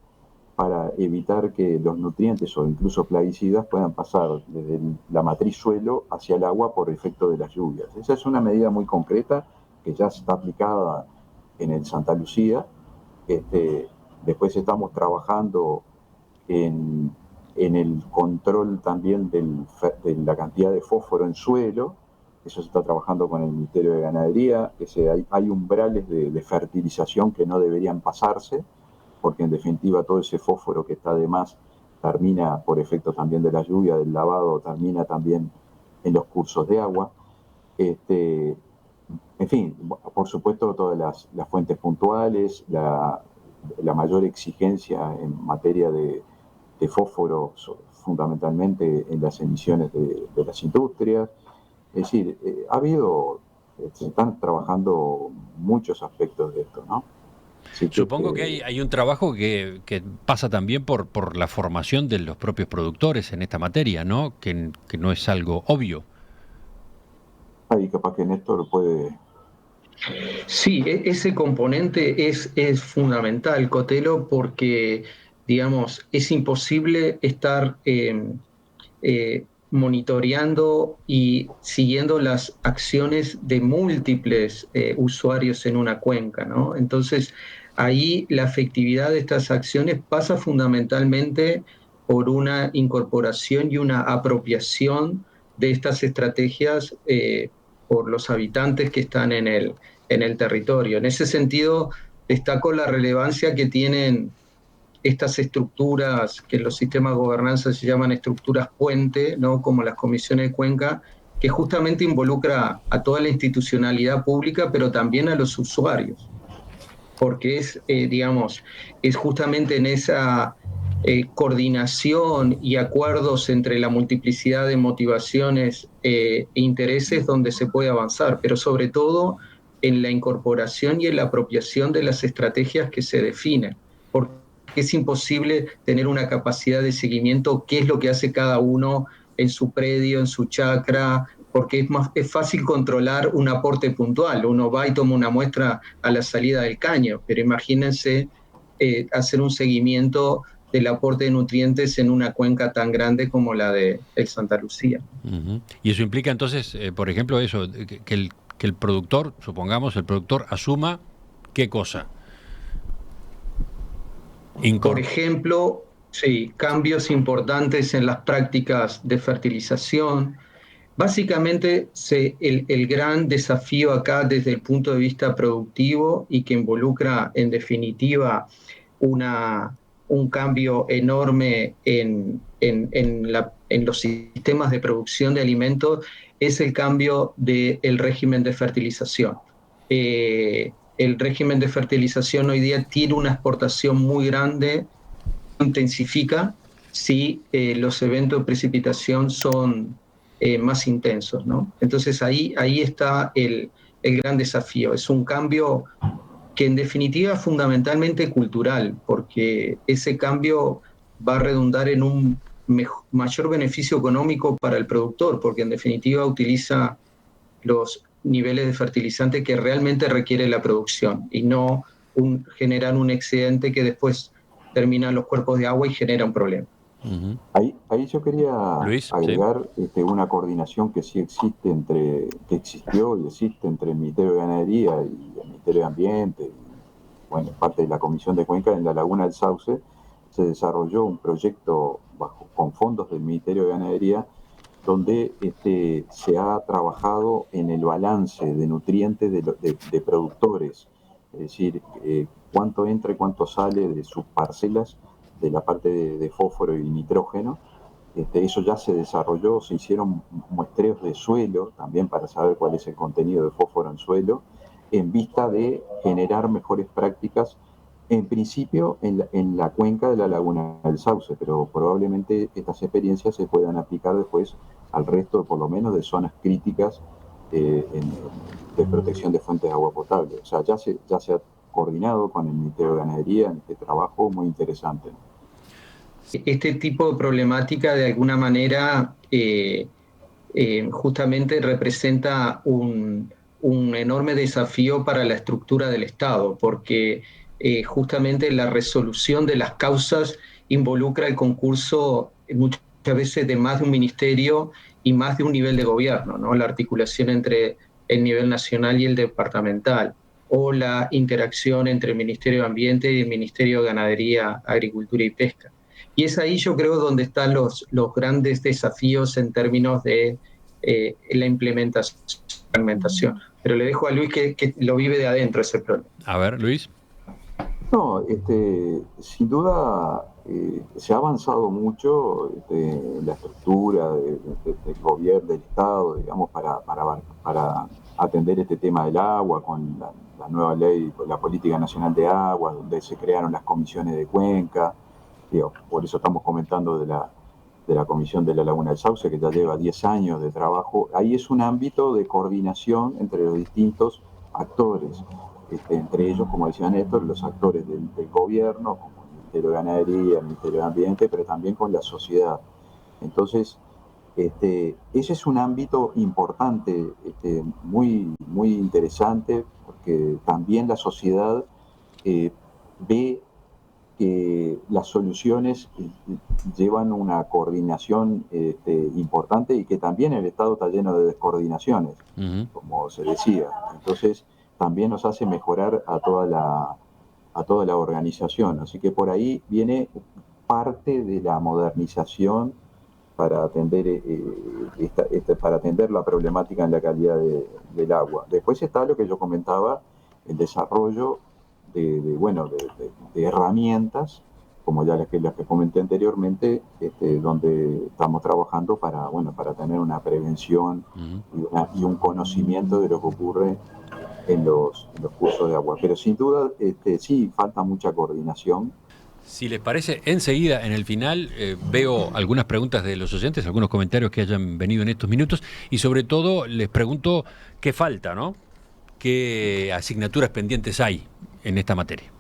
para evitar que los nutrientes o incluso plaguicidas puedan pasar desde la matriz suelo hacia el agua por efecto de las lluvias. Esa es una medida muy concreta que ya está aplicada en el Santa Lucía. Después estamos trabajando en el control también de la cantidad de fósforo en suelo. Eso se está trabajando con el Ministerio de Ganadería. Hay umbrales de fertilización que no deberían pasarse, porque en definitiva todo ese fósforo que está de más termina, por efecto también de la lluvia, del lavado, termina también en los cursos de agua. En fin, por supuesto todas las fuentes puntuales, la mayor exigencia en materia de fósforo, fundamentalmente en las emisiones de las industrias. Es decir, se están trabajando muchos aspectos de esto, ¿no? Supongo que hay un trabajo que pasa también por la formación de los propios productores en esta materia, ¿no? Que no es algo obvio. Ahí capaz que Néstor puede... Sí, ese componente es fundamental, Cotelo, porque, digamos, es imposible estar monitoreando y siguiendo las acciones de múltiples usuarios en una cuenca, ¿no? Entonces, ahí la efectividad de estas acciones pasa fundamentalmente por una incorporación y una apropiación de estas estrategias por los habitantes que están en el territorio. En ese sentido, destaco la relevancia que tienen estas estructuras que en los sistemas de gobernanza se llaman estructuras puente, ¿no? Como las comisiones de cuenca, que justamente involucra a toda la institucionalidad pública, pero también a los usuarios, porque es justamente en esa coordinación y acuerdos entre la multiplicidad de motivaciones e intereses donde se puede avanzar, pero sobre todo en la incorporación y en la apropiación de las estrategias que se definen, porque es imposible tener una capacidad de seguimiento, qué es lo que hace cada uno en su predio, en su chacra, porque es fácil controlar un aporte puntual. Uno va y toma una muestra a la salida del caño, pero imagínense hacer un seguimiento del aporte de nutrientes en una cuenca tan grande como la de el Santa Lucía. Uh-huh. Y eso implica entonces, por ejemplo, eso, que el productor, supongamos, el productor asuma ¿qué cosa? Por ejemplo, sí, cambios importantes en las prácticas de fertilización. Básicamente, el gran desafío acá desde el punto de vista productivo y que involucra, en definitiva, un cambio enorme en los sistemas de producción de alimentos, es el cambio del régimen de fertilización. El régimen de fertilización hoy día tiene una exportación muy grande, intensifica si los eventos de precipitación son más intensos, ¿no? Entonces ahí está el gran desafío. Es un cambio que en definitiva es fundamentalmente cultural, porque ese cambio va a redundar en un mayor beneficio económico para el productor, porque en definitiva utiliza los niveles de fertilizante que realmente requiere la producción y no generar un excedente que después termina en los cuerpos de agua y genera un problema. Uh-huh. Ahí yo quería agregar una coordinación que sí existe que existió y existe entre el Ministerio de Ganadería y el Ministerio de Ambiente y, bueno, parte de la Comisión de Cuenca. En la Laguna del Sauce se desarrolló un proyecto con fondos del Ministerio de Ganadería donde se ha trabajado en el balance de nutrientes de productores, es decir, cuánto entra y cuánto sale de sus parcelas de la parte de fósforo y nitrógeno. Eso ya se desarrolló, se hicieron muestreos de suelo también para saber cuál es el contenido de fósforo en suelo, en vista de generar mejores prácticas, en principio en la cuenca de la Laguna del Sauce, pero probablemente estas experiencias se puedan aplicar después al resto, por lo menos, de zonas críticas de protección de fuentes de agua potable. O sea, ya se ha coordinado con el Ministerio de Ganadería en este trabajo muy interesante. Este tipo de problemática de alguna manera justamente representa un enorme desafío para la estructura del Estado, porque justamente la resolución de las causas involucra el concurso muchas veces de más de un ministerio y más de un nivel de gobierno, ¿no? La articulación entre el nivel nacional y el departamental, o la interacción entre el Ministerio de Ambiente y el Ministerio de Ganadería, Agricultura y Pesca. Y es ahí, yo creo, donde están los grandes desafíos en términos de la implementación. Pero le dejo a Luis que lo vive de adentro ese problema. A ver, Luis. No, sin duda se ha avanzado mucho en la estructura del gobierno, del Estado, digamos, para atender este tema del agua, con la nueva ley, con la Política Nacional de Agua, donde se crearon las comisiones de cuenca. Por eso estamos comentando de la Comisión de la Laguna del Sauce, que ya lleva 10 años de trabajo. Ahí es un ámbito de coordinación entre los distintos actores, entre ellos, como decía Néstor, los actores del gobierno, como el Ministerio de Ganadería, el Ministerio de Ambiente, pero también con la sociedad. Entonces, ese es un ámbito importante, muy, muy interesante, porque también la sociedad ve que las soluciones llevan una coordinación importante, y que también el Estado está lleno de descoordinaciones, como se decía. Entonces, también nos hace mejorar a toda la organización. Así que por ahí viene parte de la modernización para atender, para atender la problemática en la calidad del agua. Después está lo que yo comentaba, el desarrollo de herramientas, como ya las que comenté anteriormente, donde estamos trabajando para tener una prevención y un conocimiento de lo que ocurre en los cursos de agua. Pero sin duda sí falta mucha coordinación. Si les parece, enseguida, en el final, veo algunas preguntas de los oyentes, algunos comentarios que hayan venido en estos minutos, y sobre todo les pregunto qué falta, ¿no? ¿Qué asignaturas pendientes hay en esta materia?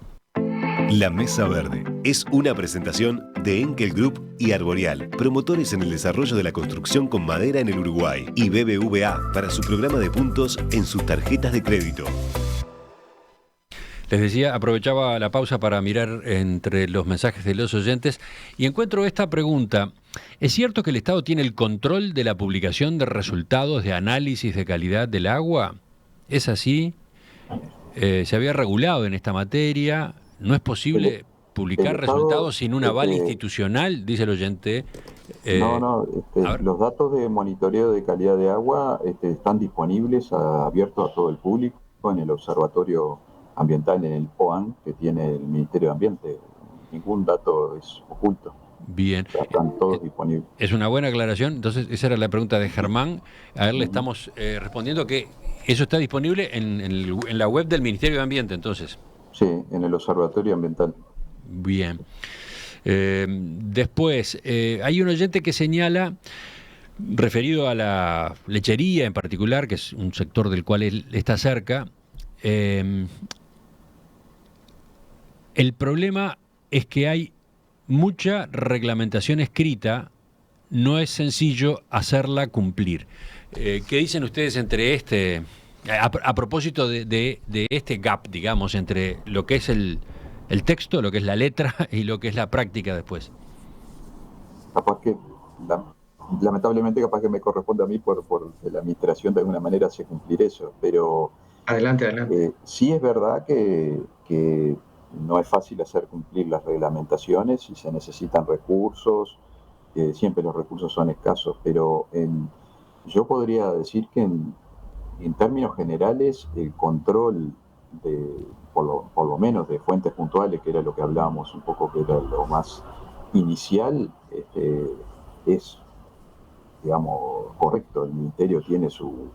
La Mesa Verde es una presentación de Enkel Group y Arboreal, promotores en el desarrollo de la construcción con madera en el Uruguay, y BBVA para su programa de puntos en sus tarjetas de crédito. Les decía, aprovechaba la pausa para mirar entre los mensajes de los oyentes y encuentro esta pregunta. ¿Es cierto que el Estado tiene el control de la publicación de resultados de análisis de calidad del agua? ¿Es así? ¿Se había regulado en esta materia? ¿No es posible publicar resultados sin un aval institucional? Dice el oyente. Los datos de monitoreo de calidad de agua están disponibles, abiertos a todo el público, en el Observatorio Ambiental, en el OAN, que tiene el Ministerio de Ambiente. Ningún dato es oculto. Bien. Están todos disponibles. Es una buena aclaración. Entonces, esa era la pregunta de Germán. A él le estamos respondiendo que eso está disponible en la web del Ministerio de Ambiente, entonces. Sí, en el Observatorio Ambiental. Bien. Después, hay un oyente que señala, referido a la lechería en particular, que es un sector del cual él está cerca, el problema es que hay mucha reglamentación escrita, no es sencillo hacerla cumplir. ¿Qué dicen ustedes entre a propósito de este gap, digamos, entre lo que es el texto, lo que es la letra y lo que es la práctica después? Capaz que, lamentablemente, capaz que me corresponde a mí por la administración, de alguna manera, hacer cumplir eso, pero... Adelante. Sí es verdad que no es fácil hacer cumplir las reglamentaciones y se necesitan recursos, siempre los recursos son escasos, pero yo podría decir que en términos generales el control por lo menos de fuentes puntuales, que era lo que hablábamos un poco, que era lo más inicial, es, digamos, correcto. El Ministerio tiene su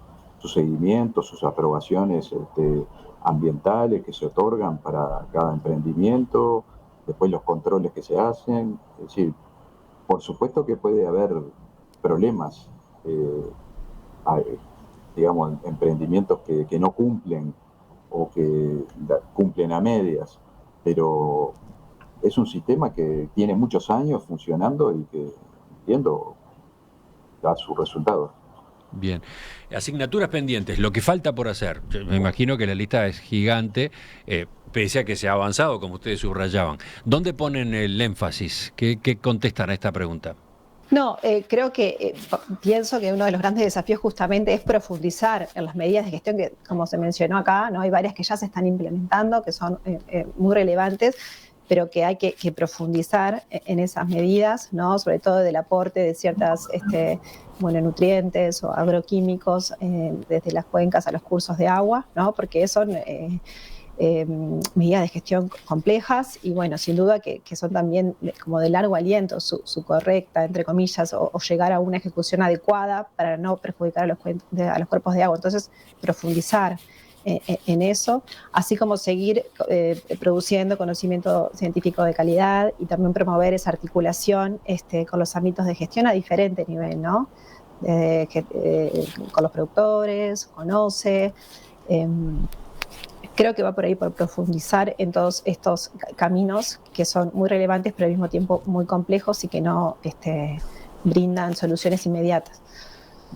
seguimiento, sus aprobaciones ambientales que se otorgan para cada emprendimiento, después los controles que se hacen. Es decir, por supuesto que puede haber problemas digamos, emprendimientos que no cumplen o que cumplen a medias, pero es un sistema que tiene muchos años funcionando y que, entiendo, da sus resultados. Bien. Asignaturas pendientes, lo que falta por hacer. Yo me imagino que la lista es gigante, pese a que se ha avanzado, como ustedes subrayaban. ¿Dónde ponen el énfasis? ¿Qué contestan a esta pregunta? No, creo que pienso que uno de los grandes desafíos justamente es profundizar en las medidas de gestión que, como se mencionó acá, ¿no? Hay varias que ya se están implementando, que son muy relevantes, pero que hay que profundizar en esas medidas, ¿no? Sobre todo del aporte de ciertas nutrientes o agroquímicos desde las cuencas a los cursos de agua, ¿no? Porque son medidas de gestión complejas y bueno, sin duda que son también como de largo aliento su correcta, entre comillas, o llegar a una ejecución adecuada para no perjudicar a los cuerpos de agua. Entonces, profundizar en eso, así como seguir produciendo conocimiento científico de calidad y también promover esa articulación con los ámbitos de gestión a diferente nivel, ¿no? Con los productores, con OCE. Creo que va por ahí, por profundizar en todos estos caminos que son muy relevantes, pero al mismo tiempo muy complejos y que no brindan soluciones inmediatas.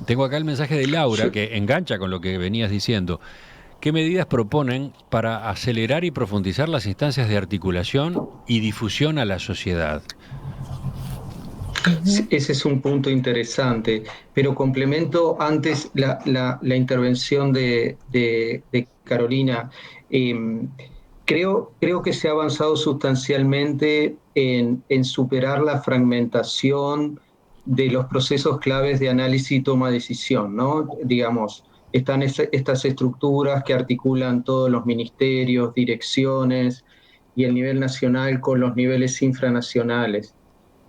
Tengo acá el mensaje de Laura, que engancha con lo que venías diciendo. ¿Qué medidas proponen para acelerar y profundizar las instancias de articulación y difusión a la sociedad? Ese es un punto interesante, pero complemento antes la intervención de Carolina. Creo que se ha avanzado sustancialmente en superar la fragmentación de los procesos claves de análisis y toma de decisión, ¿no? Digamos, están estas estructuras que articulan todos los ministerios, direcciones y el nivel nacional con los niveles infranacionales.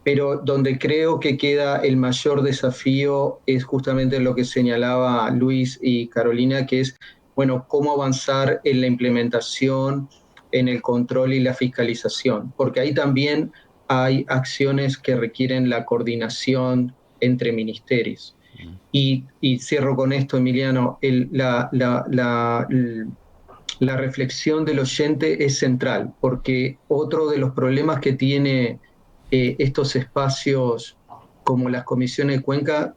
Pero donde creo que queda el mayor desafío es justamente lo que señalaba Luis y Carolina, que es, bueno, cómo avanzar en la implementación, en el control y la fiscalización, porque ahí también hay acciones que requieren la coordinación entre ministerios. Y cierro con esto, Emiliano, la reflexión del oyente es central, porque otro de los problemas que tiene estos espacios como las comisiones de cuenca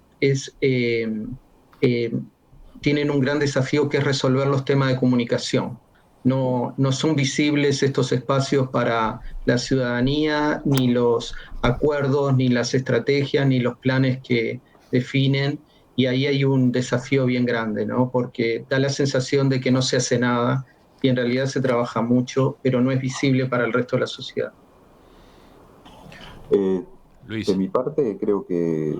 tienen un gran desafío que es resolver los temas de comunicación. No son visibles estos espacios para la ciudadanía, ni los acuerdos, ni las estrategias, ni los planes que definen, y ahí hay un desafío bien grande, ¿no? Porque da la sensación de que no se hace nada y en realidad se trabaja mucho, pero no es visible para el resto de la sociedad. Luis. De mi parte, creo que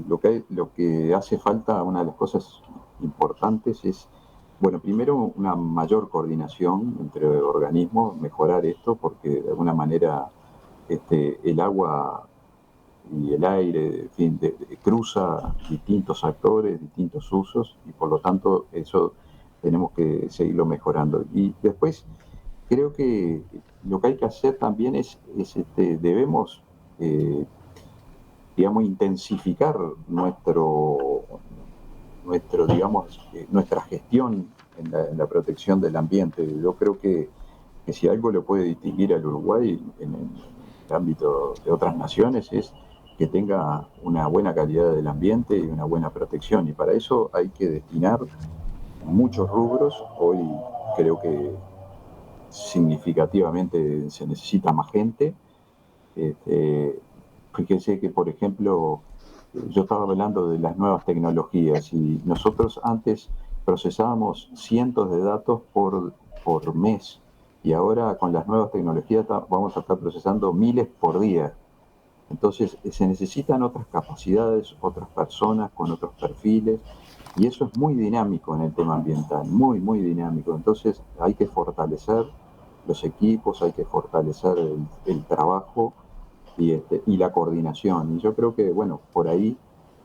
lo que hace falta, una de las cosas importantes es, bueno, primero una mayor coordinación entre organismos, mejorar esto, porque de alguna manera el agua y el aire, en fin, cruza distintos actores, distintos usos, y por lo tanto eso tenemos que seguirlo mejorando. Y después creo que lo que hay que hacer también debemos digamos, intensificar nuestra gestión en la protección del ambiente. Yo creo que si algo le puede distinguir al Uruguay en el ámbito de otras naciones es que tenga una buena calidad del ambiente y una buena protección, y para eso hay que destinar muchos rubros. Hoy creo que significativamente se necesita más gente. Fíjense que, por ejemplo, yo estaba hablando de las nuevas tecnologías y nosotros antes procesábamos cientos de datos por mes, y ahora con las nuevas tecnologías vamos a estar procesando miles por día. Entonces se necesitan otras capacidades, otras personas con otros perfiles, y eso es muy dinámico en el tema ambiental, muy, muy dinámico. Entonces hay que fortalecer los equipos, hay que fortalecer el trabajo y la coordinación. Y yo creo que, bueno, por ahí,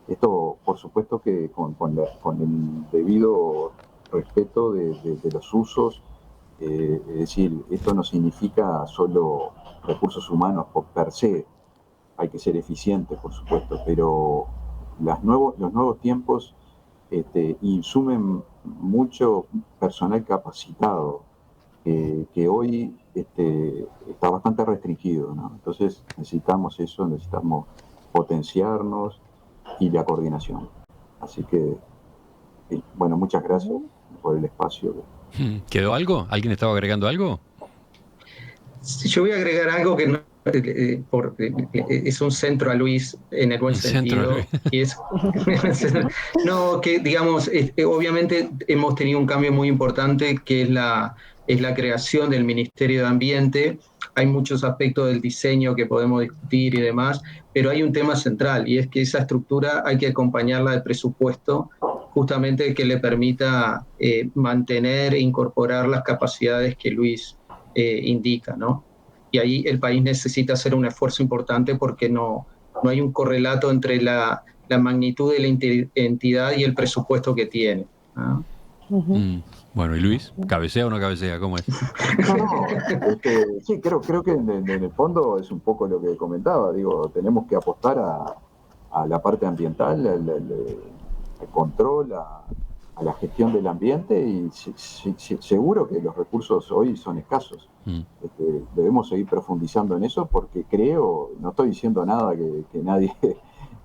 esto por supuesto que con el debido respeto de los usos, es decir, esto no significa solo recursos humanos per se, hay que ser eficientes, por supuesto, pero los nuevos tiempos y sumen mucho personal capacitado, que hoy está bastante restringido, ¿no? Entonces necesitamos eso, necesitamos potenciarnos y la coordinación. Así que, bueno, muchas gracias por el espacio. ¿Quedó algo? ¿Alguien estaba agregando algo? Sí, yo voy a agregar algo que no, es un centro a Luis en el buen sentido. Y es, no, que digamos, obviamente hemos tenido un cambio muy importante que es la creación del Ministerio de Ambiente. Hay muchos aspectos del diseño que podemos discutir y demás, pero hay un tema central y es que esa estructura hay que acompañarla de presupuesto justamente que le permita mantener e incorporar las capacidades que Luis indica, ¿no? Y ahí el país necesita hacer un esfuerzo importante porque no hay un correlato entre la magnitud de la entidad y el presupuesto que tiene, ¿no? Bueno, ¿y Luis? ¿Cabecea o no cabecea? ¿Cómo es? No, sí, creo que en el fondo es un poco lo que comentaba. Digo, tenemos que apostar a la parte ambiental, al control, a la gestión del ambiente y seguro que los recursos hoy son escasos. Debemos seguir profundizando en eso porque creo, no estoy diciendo nada que nadie,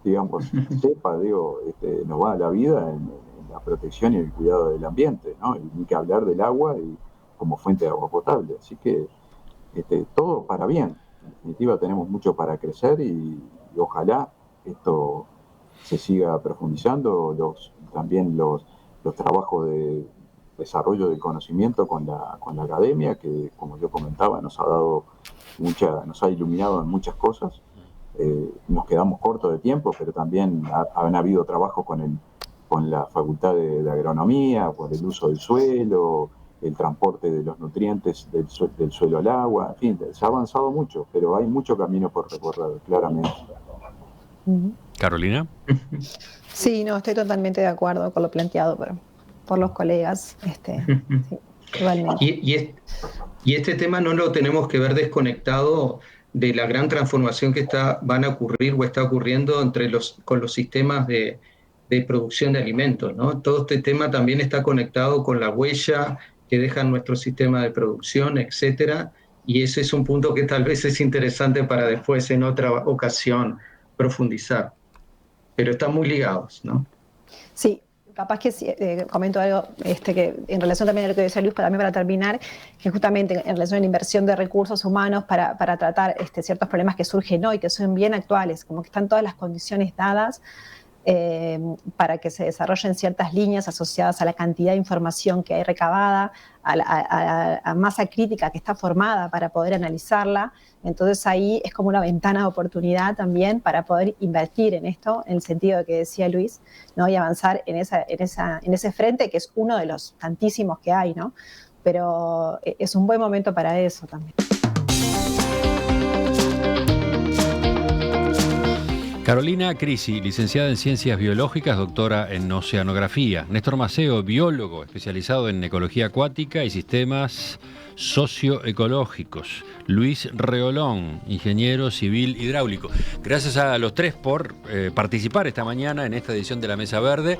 digamos, sepa, digo, nos va a la vida en la protección y el cuidado del ambiente, ¿no? Y ni que hablar del agua y como fuente de agua potable. Así que todo para bien. En definitiva tenemos mucho para crecer y ojalá esto se siga profundizando, también los trabajos de desarrollo del conocimiento con la academia, que como yo comentaba nos ha iluminado en muchas cosas. Nos quedamos cortos de tiempo, pero también han habido trabajos con la Facultad de Agronomía, por el uso del suelo, el transporte de los nutrientes del suelo al agua, en fin, se ha avanzado mucho, pero hay mucho camino por recorrer, claramente. ¿Carolina? Sí, no, estoy totalmente de acuerdo con lo planteado por los colegas. Sí, igualmente. Y este tema no lo tenemos que ver desconectado de la gran transformación que van a ocurrir o está ocurriendo con los sistemas de producción de alimentos, ¿no? Todo este tema también está conectado con la huella que deja nuestro sistema de producción, etcétera, y ese es un punto que tal vez es interesante para después en otra ocasión profundizar. Pero están muy ligados, ¿no? Sí, capaz que comento algo que en relación también a lo que decía Luis, también para terminar, que justamente en relación a la inversión de recursos humanos para tratar ciertos problemas que surgen hoy, que son bien actuales, como que están todas las condiciones dadas para que se desarrollen ciertas líneas asociadas a la cantidad de información que hay recabada, a la masa crítica que está formada para poder analizarla. Entonces ahí es como una ventana de oportunidad también para poder invertir en esto, en el sentido de que decía Luis, ¿no? Y avanzar en ese frente que es uno de los tantísimos que hay, ¿no? Pero es un buen momento para eso también. Carolina Crisi, licenciada en Ciencias Biológicas, doctora en Oceanografía. Néstor Maceo, biólogo, especializado en ecología acuática y sistemas socioecológicos. Luis Reolón, ingeniero civil hidráulico. Gracias a los tres por participar esta mañana en esta edición de La Mesa Verde.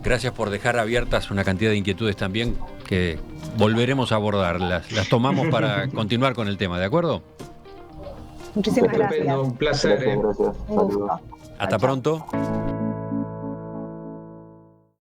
Gracias por dejar abiertas una cantidad de inquietudes también que volveremos a abordar. Las tomamos para continuar con el tema, ¿de acuerdo? Muchísimas gracias. Un placer. Gracias. Saludos. Hasta pronto.